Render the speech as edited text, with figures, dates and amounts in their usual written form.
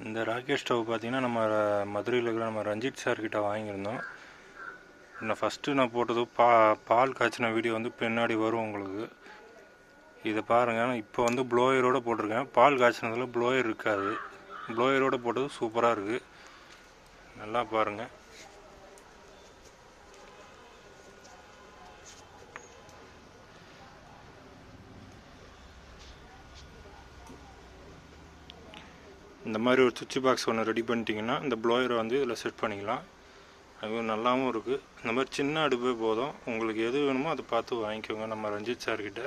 இந்த rocket stove பார்த்திங்கன்னா நம்ம மதுரையில் இருக்கிற நம்ம ரஞ்சித் சார் கிட்ட வாங்கியிருந்தோம். நான் ஃபஸ்ட்டு நான் போட்டது பால் காய்ச்சின வீடியோ வந்து பின்னாடி வரும் உங்களுக்கு. இதை பாருங்கள், இப்போ வந்து ப்ளோயரோடு போட்டிருக்கேன். பால் காய்ச்சினதில் ப்ளோயர் இருக்காது. ப்ளோயரோடு போட்டது சூப்பராக இருக்குது, நல்லா பாருங்கள். இந்த மாதிரி ஒரு சுவிட்ச் பாக்ஸ் ஒன்று ரெடி பண்ணிட்டீங்கன்னா இந்த ப்ளோயரை வந்து இதில் செட் பண்ணிக்கலாம். அது நல்லாவும் இருக்குது. இந்த மாதிரி சின்ன அடுப்பே போதும். உங்களுக்கு எது வேணுமோ அதை பார்த்து வாங்கிக்கோங்க நம்ம ரஞ்சித் சார்கிட்ட.